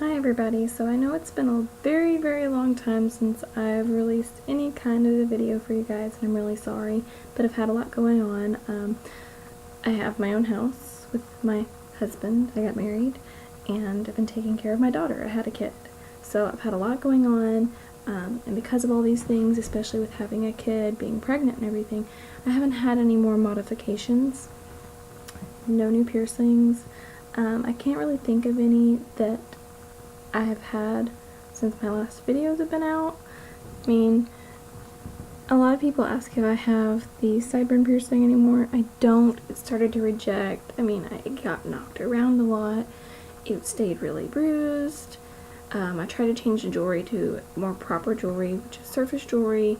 Hi everybody, so I know it's been a very long time since I've released any kind of a video for you guys, and I'm really sorry, but I've had a lot going on. I have my own house with my husband. I got married, and I've been taking care of my daughter. I had a kid. So I've had a lot going on, and because of all these things, especially with having a kid, being pregnant and everything, I haven't had any more modifications. No new piercings. I can't really think of any that I have had since my last videos have been out. I mean, a lot of people ask if I have the sideburn piercing anymore. I don't. It started to reject. I mean, I got knocked around a lot. It stayed really bruised. I tried to change the jewelry to more proper jewelry, which is surface jewelry,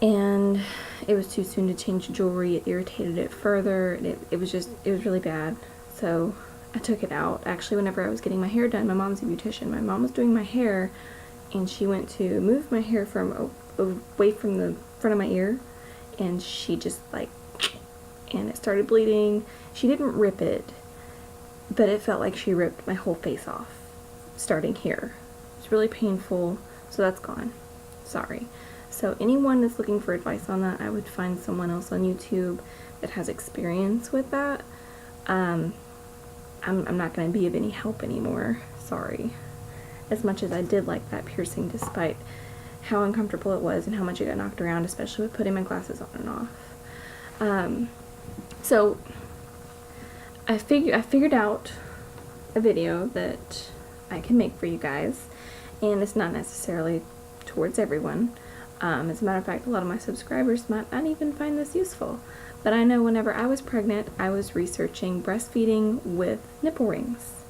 and it was too soon to change the jewelry. It irritated it further. It was really bad. So I took it out. Actually, whenever I was getting my hair done, my mom's a beautician. My mom was doing my hair, and she went to move my hair from away from the front of my ear, and she just and it started bleeding. She didn't rip it, but it felt like she ripped my whole face off, starting here. It's really painful, so that's gone. Sorry. So anyone that's looking for advice on that, I would find someone else on YouTube that has experience with that. I'm not going to be of any help anymore. Sorry. As much as I did like that piercing, despite how uncomfortable it was and how much it got knocked around, especially with putting my glasses on and off. So I figured out a video that I can make for you guys, and it's not necessarily towards everyone. As a matter of fact, a lot of my subscribers might not even find this useful. But I know whenever I was pregnant, I was researching breastfeeding with nipple rings.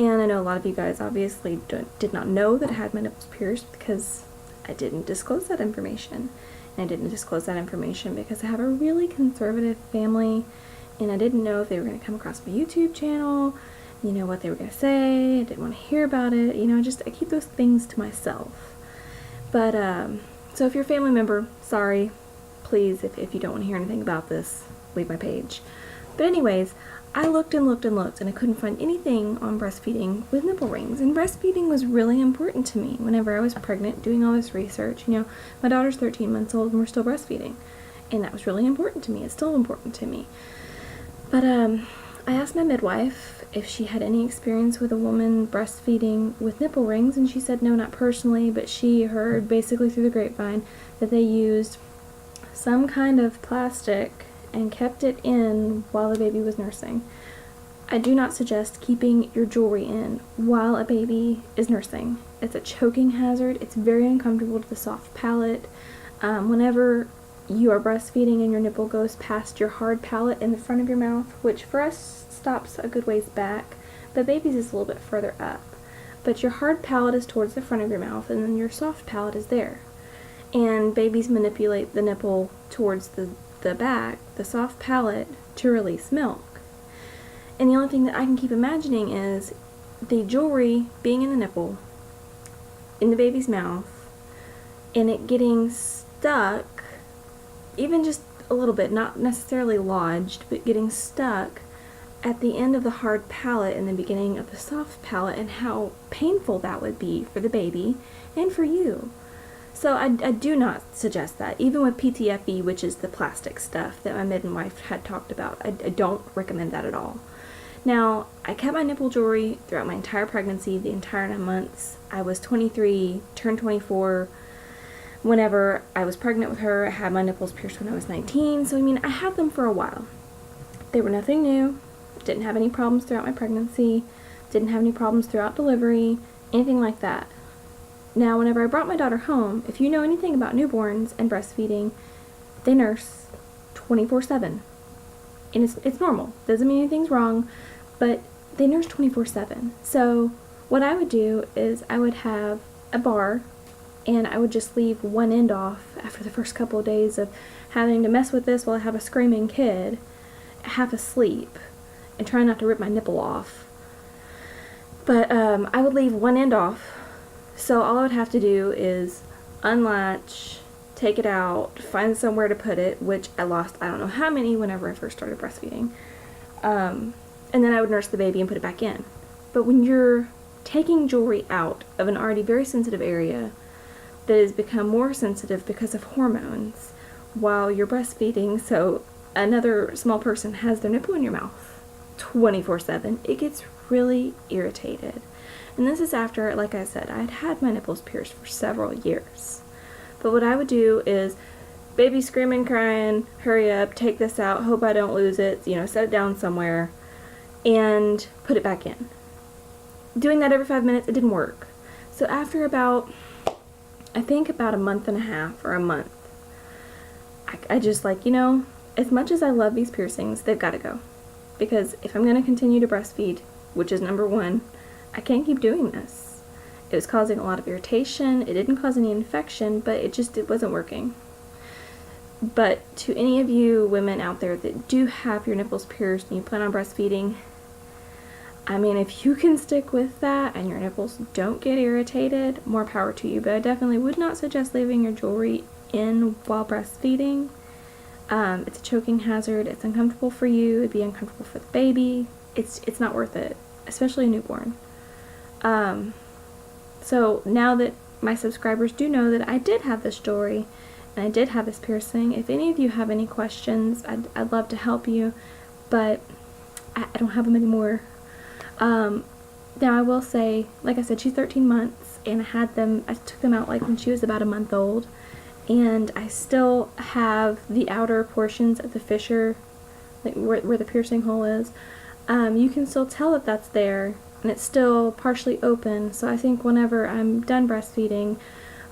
And I know a lot of you guys obviously did not know that I had my nipples pierced because I didn't disclose that information. And I didn't disclose that information because I have a really conservative family, and I didn't know if they were going to come across my YouTube channel, what they were going to say. I didn't want to hear about it. I keep those things to myself. But, so if you're a family member, sorry. Please, if you don't want to hear anything about this, leave my page. But anyways, I looked and looked and looked, and I couldn't find anything on breastfeeding with nipple rings. And breastfeeding was really important to me whenever I was pregnant, doing all this research. My daughter's 13 months old, and we're still breastfeeding. And that was really important to me. It's still important to me. But I asked my midwife if she had any experience with a woman breastfeeding with nipple rings, and she said no, not personally, but she heard basically through the grapevine that they used some kind of plastic and kept it in while the baby was nursing. I do not suggest keeping your jewelry in while a baby is nursing. It's a choking hazard. It's very uncomfortable to the soft palate. Whenever you are breastfeeding and your nipple goes past your hard palate in the front of your mouth, which for us stops a good ways back, but babies is a little bit further up. But your hard palate is towards the front of your mouth, and then your soft palate is there. And babies manipulate the nipple towards the back, the soft palate, to release milk. And the only thing that I can keep imagining is the jewelry being in the nipple, in the baby's mouth, and it getting stuck, even just a little bit, not necessarily lodged, but getting stuck at the end of the hard palate and the beginning of the soft palate, and how painful that would be for the baby and for you. So I do not suggest that. Even with PTFE, which is the plastic stuff that my midwife had talked about, I don't recommend that at all. Now, I kept my nipple jewelry throughout my entire pregnancy, the entire 9 months. I was 23, turned 24. Whenever I was pregnant with her, I had my nipples pierced when I was 19. So, I had them for a while. They were nothing new. Didn't have any problems throughout my pregnancy. Didn't have any problems throughout delivery. Anything like that. Now, whenever I brought my daughter home, if you know anything about newborns and breastfeeding, they nurse 24/7. And it's normal. Doesn't mean anything's wrong, but they nurse 24/7. So what I would do is I would have a bar, and I would just leave one end off after the first couple of days of having to mess with this while I have a screaming kid, half asleep, and trying not to rip my nipple off. But I would leave one end off. So all I would have to do is unlatch, take it out, find somewhere to put it, which I lost I don't know how many whenever I first started breastfeeding. And then I would nurse the baby and put it back in. But when you're taking jewelry out of an already very sensitive area that has become more sensitive because of hormones while you're breastfeeding, so another small person has their nipple in your mouth 24/7, it gets really irritated. And this is after, like I said, I'd had my nipples pierced for several years. But what I would do is, baby screaming, crying, hurry up, take this out, hope I don't lose it, set it down somewhere, and put it back in. Doing that every 5 minutes, it didn't work. So after about a month and a half or a month, I just as much as I love these piercings, they've got to go. Because if I'm going to continue to breastfeed, which is number one, I can't keep doing this. It was causing a lot of irritation. It didn't cause any infection, but it wasn't working. But to any of you women out there that do have your nipples pierced and you plan on breastfeeding, I mean, if you can stick with that and your nipples don't get irritated, more power to you. But I definitely would not suggest leaving your jewelry in while breastfeeding. It's a choking hazard. It's uncomfortable for you. It'd be uncomfortable for the baby. It's not worth it, especially a newborn. So now that my subscribers do know that I did have this jewelry and I did have this piercing, if any of you have any questions, I'd love to help you, but I don't have them anymore. Now I will say, like I said, she's 13 months, and I took them out when she was about a month old, and I still have the outer portions of the fissure, where the piercing hole is. You can still tell that that's there, and it's still partially open, so I think whenever I'm done breastfeeding,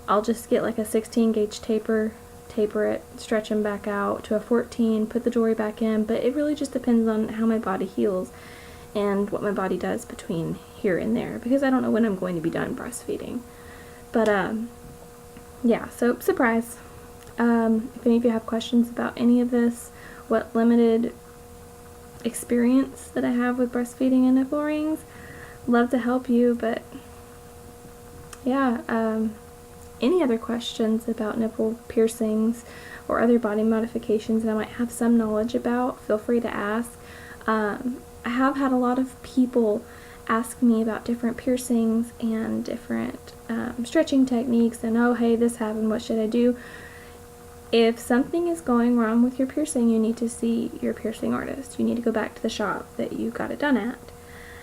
I'll just get a 16 gauge taper it, stretch them back out to a 14, put the jewelry back in, but it really just depends on how my body heals and what my body does between here and there, because I don't know when I'm going to be done breastfeeding. But yeah, so surprise. If any of you have questions about any of this, what limited experience that I have with breastfeeding and nipple rings, love to help you. But yeah, any other questions about nipple piercings or other body modifications that I might have some knowledge about, feel free to ask. I have had a lot of people ask me about different piercings and different stretching techniques, and oh, hey, this happened, what should I do? If something is going wrong with your piercing, you need to see your piercing artist. You need to go back to the shop that you got it done at.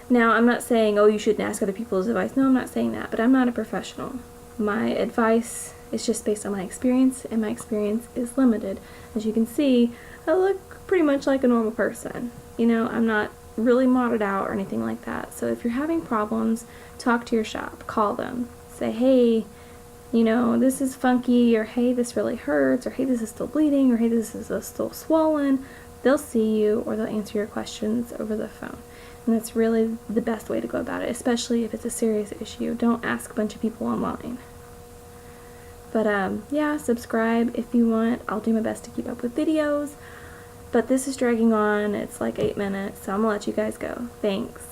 Now, I'm not saying, oh, you shouldn't ask other people's advice. No, I'm not saying that, but I'm not a professional. My advice is just based on my experience, and my experience is limited. As you can see, I look pretty much like a normal person. I'm not really modded out or anything like that. So if you're having problems, talk to your shop, call them, say, hey, this is funky, or hey, this really hurts, or hey, this is still bleeding, or hey, this is still swollen. They'll see you, or they'll answer your questions over the phone. And that's really the best way to go about it, especially if it's a serious issue. Don't ask a bunch of people online. But yeah, subscribe if you want. I'll do my best to keep up with videos. But this is dragging on. It's 8 minutes, so I'm gonna let you guys go. Thanks.